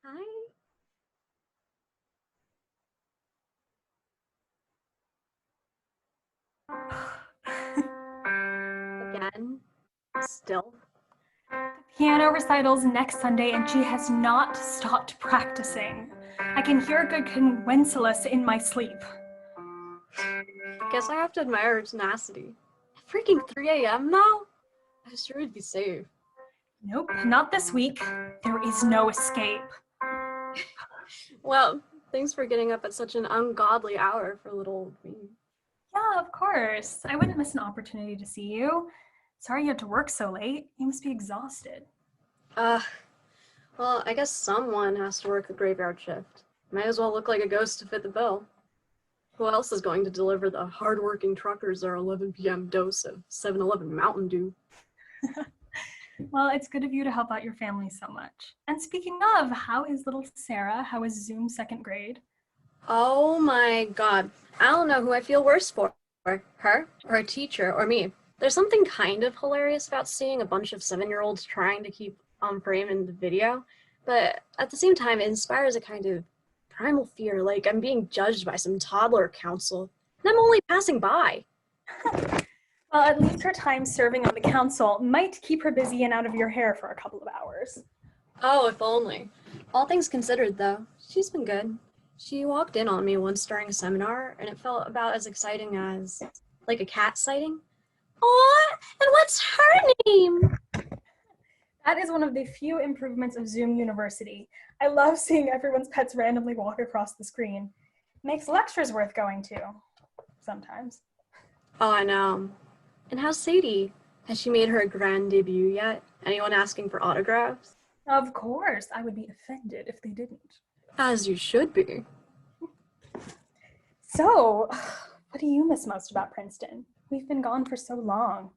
Hi. Again? Still? Piano recital's next Sunday and she has not stopped practicing. I can hear good Wencelas in my sleep. Guess I have to admire her tenacity. At freaking 3 a.m. though? I sure would be safe. Nope, not this week. There is no escape. Well, thanks for getting up at such an ungodly hour for little old me. Yeah, of course. I wouldn't miss an opportunity to see you. Sorry you had to work so late. You must be exhausted. Uh, well, I guess someone has to work the graveyard shift. Might as well look like a ghost to fit the bill. Who else is going to deliver the hardworking truckers their 11 p.m. dose of 7-Eleven Mountain Dew? Well, it's good of you to help out your family so much. And speaking of, how is little Sarah? How is Zoom second grade? Oh my god. I don't know who I feel worse for. Her, or a teacher, or me. There's something kind of hilarious about seeing a bunch of 7-year-olds trying to keep on frame in the video, but at the same time, it inspires a kind of primal fear, like I'm being judged by some toddler council, and I'm only passing by. Well, at least her time serving on the council might keep her busy and out of your hair for a couple of hours. Oh, if only. All things considered, though, she's been good. She walked in on me once during a seminar, and it felt about as exciting as, like, a cat sighting. Aw, and what's her name? That is one of the few improvements of Zoom University. I love seeing everyone's pets randomly walk across the screen. Makes lectures worth going to, sometimes. Oh, I know. And how's Sadie? Has she made her grand debut yet? Anyone asking for autographs? Of course, I would be offended if they didn't. As you should be. So, what do you miss most about Princeton? We've been gone for so long.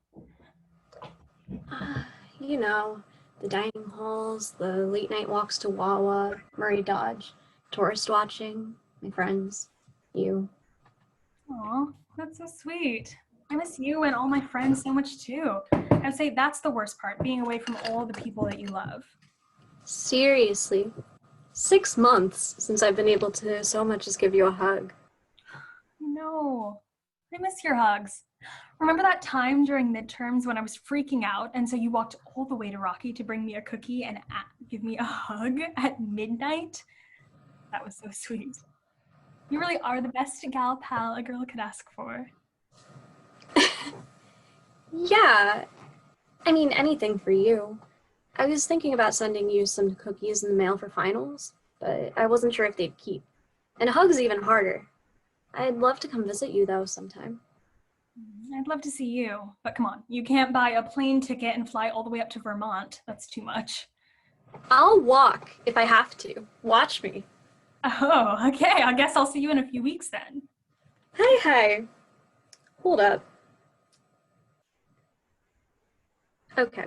You know, the dining halls, the late night walks to Wawa, Murray Dodge, tourist watching, my friends, you. Aw, that's so sweet. I miss you and all my friends so much too. I would say that's the worst part, being away from all the people that you love. Seriously. 6 months since I've been able to so much as give you a hug. No, I miss your hugs. Remember that time during midterms when I was freaking out and so you walked all the way to Rocky to bring me a cookie and give me a hug at midnight? That was so sweet. You really are the best gal pal a girl could ask for. Yeah, I mean, anything for you. I was thinking about sending you some cookies in the mail for finals, but I wasn't sure if they'd keep. And a hug's even harder. I'd love to come visit you, though, sometime. I'd love to see you, but come on, you can't buy a plane ticket and fly all the way up to Vermont. That's too much. I'll walk if I have to. Watch me. Oh, okay, I guess I'll see you in a few weeks then. Hey. Hold up. Okay.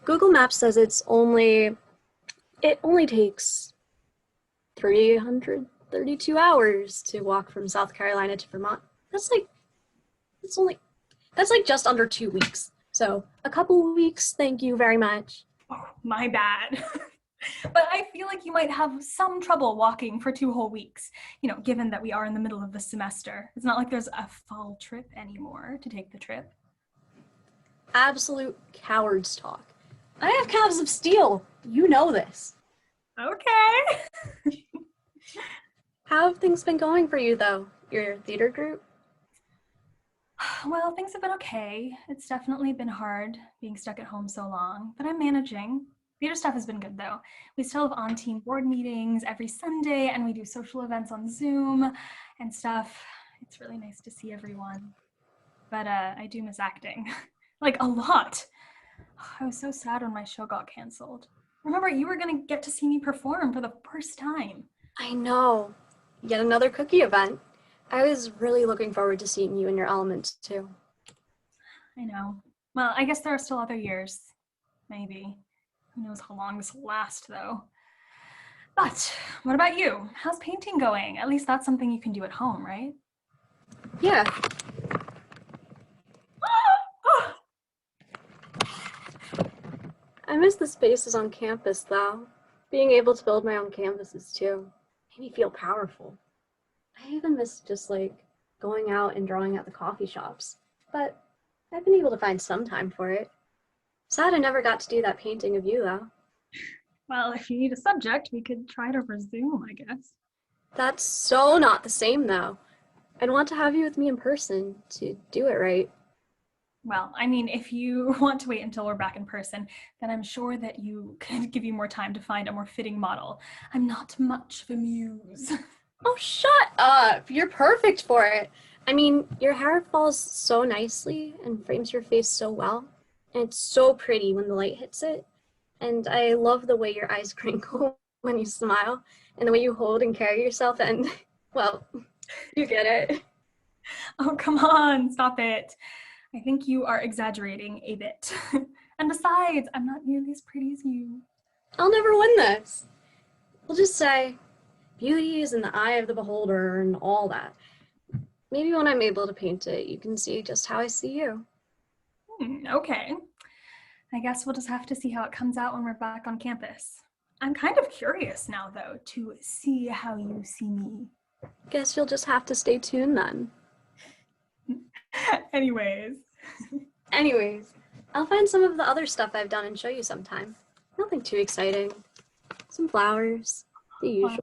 Google Maps says it only takes 332 hours to walk from South Carolina to Vermont. It's only, that's like just under 2 weeks. So a couple weeks, thank you very much. Oh, my bad. But I feel like you might have some trouble walking for 2 whole weeks, given that we are in the middle of the semester. It's not like there's a fall trip anymore to take the trip. Absolute cowards talk. I have calves of steel. You know this. Okay. How have things been going for you, though? Your theater group? Well, things have been okay. It's definitely been hard being stuck at home so long, but I'm managing. Theater stuff has been good though. We still have on-team board meetings every Sunday and we do social events on Zoom and stuff. It's really nice to see everyone. But I do miss acting. Like a lot. I was so sad when my show got canceled. Remember, you were gonna get to see me perform for the first time. I know. Yet another cookie event. I was really looking forward to seeing you in your element, too. I know. Well, I guess there are still other years. Maybe. Who knows how long this will last, though. But what about you? How's painting going? At least that's something you can do at home, right? Yeah. I miss the spaces on campus, though. Being able to build my own canvases too made me feel powerful. I even miss just like going out and drawing at the coffee shops, but I've been able to find some time for it. Sad I never got to do that painting of you though. Well, if you need a subject, we could try to resume, I guess. That's so not the same though. I'd want to have you with me in person to do it right. Well, I mean, if you want to wait until we're back in person, then I'm sure that you could give you more time to find a more fitting model. I'm not much of a muse. Oh, shut up! You're perfect for it. I mean, your hair falls so nicely and frames your face so well. And it's so pretty when the light hits it. And I love the way your eyes crinkle when you smile and the way you hold and carry yourself. And, well, you get it. Oh, come on, stop it. I think you are exaggerating a bit. And besides, I'm not nearly as pretty as you. I'll never win this. We'll just say, beauty is in the eye of the beholder and all that. Maybe when I'm able to paint it, you can see just how I see you. Okay. I guess we'll just have to see how it comes out when we're back on campus. I'm kind of curious now, though, to see how you see me. Guess you'll just have to stay tuned then. Anyways, I'll find some of the other stuff I've done and show you sometime. Nothing too exciting. Some flowers, the usual.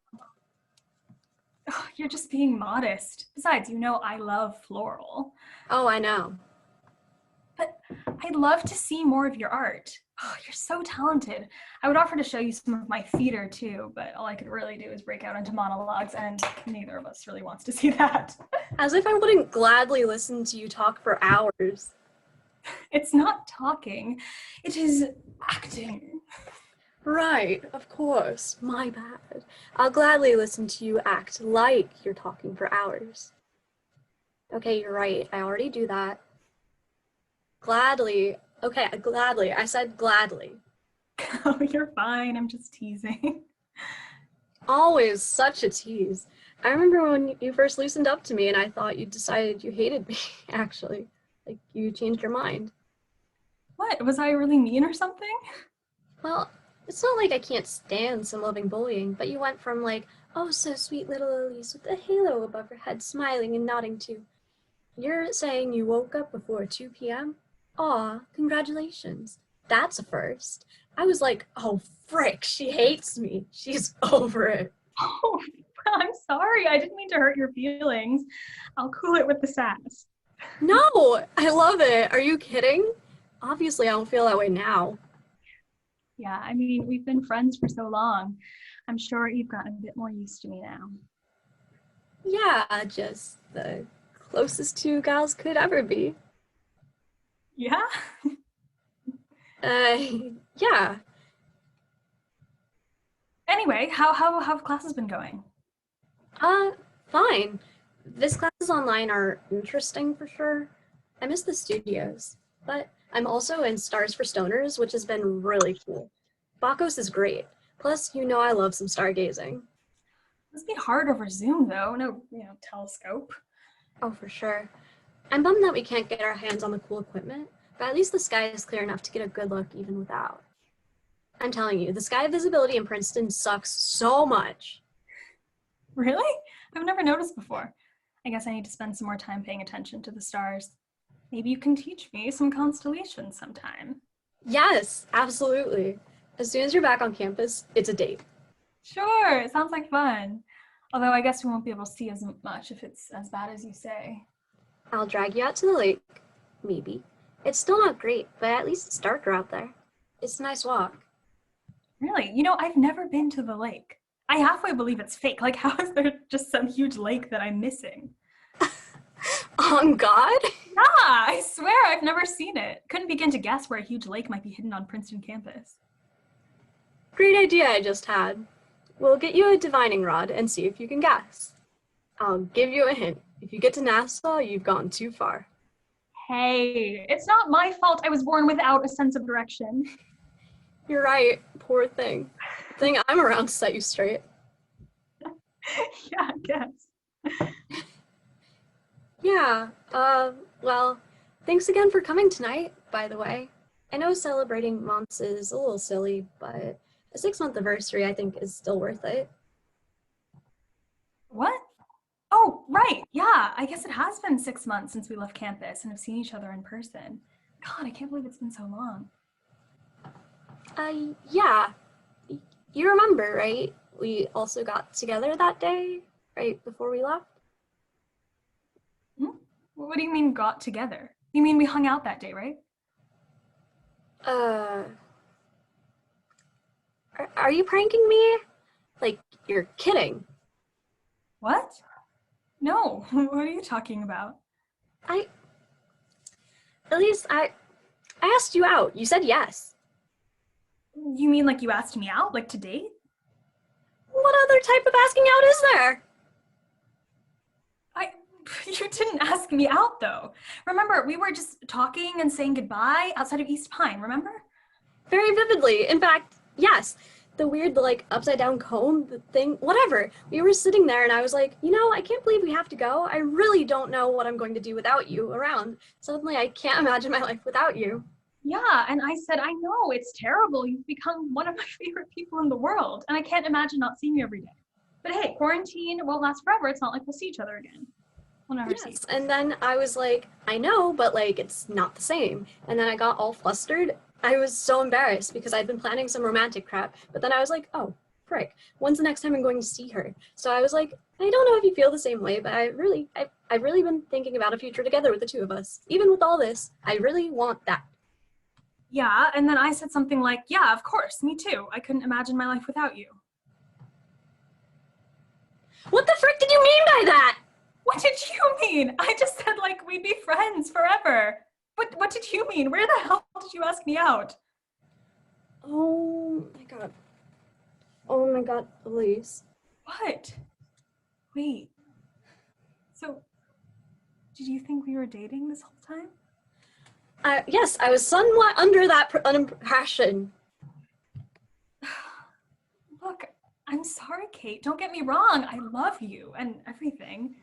you're just being modest. Besides, you know I love floral. Oh, I know. But I'd love to see more of your art. Oh, you're so talented. I would offer to show you some of my theater too, but all I could really do is break out into monologues, and neither of us really wants to see that. As if I wouldn't gladly listen to you talk for hours. It's not talking, it is acting. Right, of course. My bad. I'll gladly listen to you act like you're talking for hours. Okay, you're right. I already do that. Gladly. Okay, gladly. I said gladly. Oh, you're fine. I'm just teasing. Always such a tease. I remember when you first loosened up to me and I thought you decided you hated me, actually. Like, you changed your mind. What? Was I really mean or something? Well, it's not like I can't stand some loving bullying, but you went from like, oh, so sweet little Elise with a halo above her head smiling and nodding to, you're saying you woke up before 2 p.m.? Aw, congratulations. That's a first. I was like, oh, frick, she hates me. She's over it. Oh, I'm sorry. I didn't mean to hurt your feelings. I'll cool it with the sass. No, I love it. Are you kidding? Obviously, I don't feel that way now. Yeah, I mean, we've been friends for so long. I'm sure you've gotten a bit more used to me now. Yeah, just the closest two gals could ever be. Yeah? Yeah. Anyway, how have classes been going? Fine. This classes online are interesting for sure. I miss the studios, but I'm also in Stars for Stoners, which has been really cool. Bakos is great. Plus, you know I love some stargazing. Must be hard over Zoom though. No, telescope. Oh, for sure. I'm bummed that we can't get our hands on the cool equipment, but at least the sky is clear enough to get a good look even without. I'm telling you, the sky visibility in Princeton sucks so much. Really? I've never noticed before. I guess I need to spend some more time paying attention to the stars. Maybe you can teach me some constellations sometime. Yes, absolutely. As soon as you're back on campus, it's a date. Sure, it sounds like fun. Although I guess we won't be able to see as much if it's as bad as you say. I'll drag you out to the lake. Maybe. It's still not great, but at least it's darker out there. It's a nice walk. Really? I've never been to the lake. I halfway believe it's fake. Like, how is there just some huge lake that I'm missing? On God? Yeah, I swear I've never seen it. Couldn't begin to guess where a huge lake might be hidden on Princeton campus. Great idea I just had. We'll get you a divining rod and see if you can guess. I'll give you a hint. If you get to Nassau, you've gone too far. Hey, it's not my fault I was born without a sense of direction. You're right, poor thing. Thing I'm around to set you straight. Yeah, I guess. Yeah, well, thanks again for coming tonight, by the way. I know celebrating months is a little silly, but a 6-month anniversary, I think, is still worth it. What? Oh, right. Yeah, I guess it has been 6 months since we left campus and have seen each other in person. God, I can't believe it's been so long. Yeah. You remember, right? We also got together that day, right before we left? Hmm? What do you mean got together? You mean we hung out that day, right? Uh, are you pranking me? Like, you're kidding. What? No, what are you talking about? I, at least I asked you out. You said yes. You mean like you asked me out, like to date? What other type of asking out is there? I, you didn't ask me out though. Remember, we were just talking and saying goodbye outside of East Pine, remember? Very vividly. In fact, yes. The weird, like, upside down comb the thing, whatever. We were sitting there and I was like, I can't believe we have to go. I really don't know what I'm going to do without you around. Suddenly, I can't imagine my life without you. Yeah, and I said, I know, it's terrible. You've become one of my favorite people in the world, and I can't imagine not seeing you every day. But hey, quarantine won't last forever. It's not like we'll see each other again. We'll never see. Yes. And then I was like, I know, but like, it's not the same. And then I got all flustered. I was so embarrassed because I'd been planning some romantic crap. But then I was like, oh, frick, when's the next time I'm going to see her? So I was like, I don't know if you feel the same way, but I've really been thinking about a future together with the two of us. Even with all this, I really want that. Yeah, and then I said something like, yeah, of course, me too. I couldn't imagine my life without you. What the frick did you mean by that? What did you mean? I just said like we'd be friends forever. What did you mean? Where the hell did you ask me out? Oh my god. Oh my god, Elise. What? Wait. So, did you think we were dating this whole time? Yes, I was somewhat under that impression. Look, I'm sorry, Kate. Don't get me wrong. I love you and everything.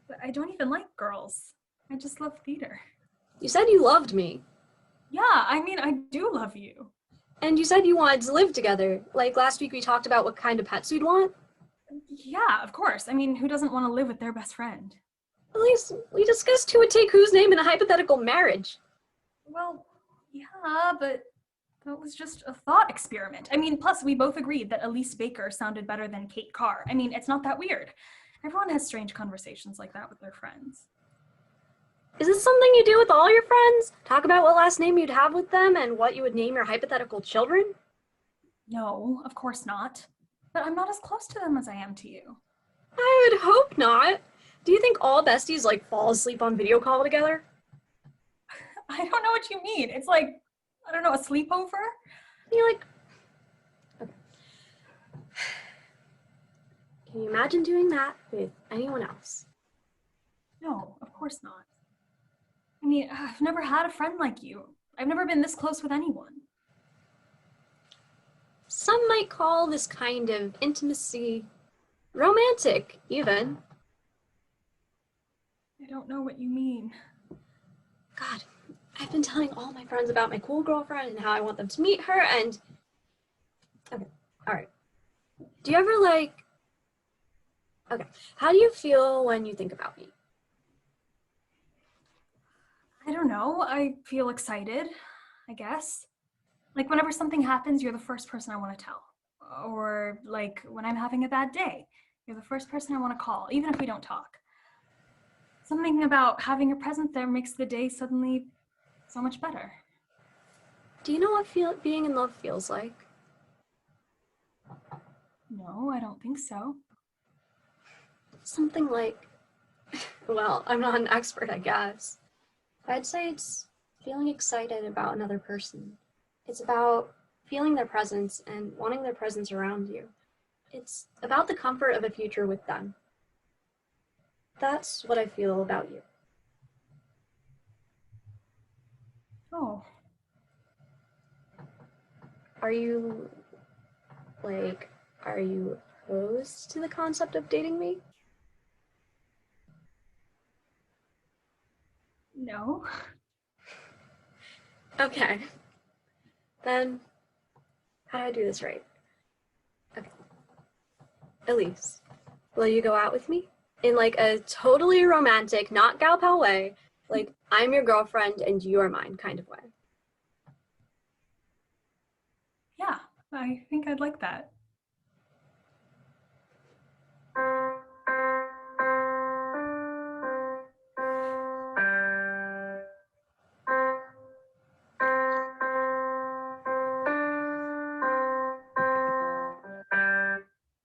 But I don't even like girls. I just love theater. You said you loved me. Yeah, I mean, I do love you. And you said you wanted to live together. Like last week we talked about what kind of pets we'd want. Yeah, of course. I mean, who doesn't want to live with their best friend? At least we discussed who would take whose name in a hypothetical marriage. Well, yeah, but that was just a thought experiment. I mean, plus we both agreed that Elise Baker sounded better than Kate Carr. I mean, it's not that weird. Everyone has strange conversations like that with their friends. Is this something you do with all your friends? Talk about what last name you'd have with them and what you would name your hypothetical children? No, of course not. But I'm not as close to them as I am to you. I would hope not. Do you think all besties like fall asleep on video call together? I don't know what you mean. It's like, I don't know, a sleepover? You're like, okay. Can you imagine doing that with anyone else? No, of course not. I mean, I've never had a friend like you. I've never been this close with anyone. Some might call this kind of intimacy romantic, even. I don't know what you mean. God, I've been telling all my friends about my cool girlfriend and how I want them to meet her, and... Okay, alright. Do you ever, like... Okay, how do you feel when you think about me? I don't know. I feel excited, I guess. Like whenever something happens, you're the first person I want to tell. Or like when I'm having a bad day, you're the first person I want to call, even if we don't talk. Something about having your presence there makes the day suddenly so much better. Do you know what being in love feels like? No, I don't think so. Something like... Well, I'm not an expert, I guess. I'd say it's feeling excited about another person. It's about feeling their presence and wanting their presence around you. It's about the comfort of a future with them. That's what I feel about you. Oh, Are you, are you opposed to the concept of dating me? no. Okay. Then, How do I do this right? Okay. Elise, will you go out with me? In like a totally romantic, not gal pal way, like I'm your girlfriend and you are mine kind of way. Yeah, I think I'd like that.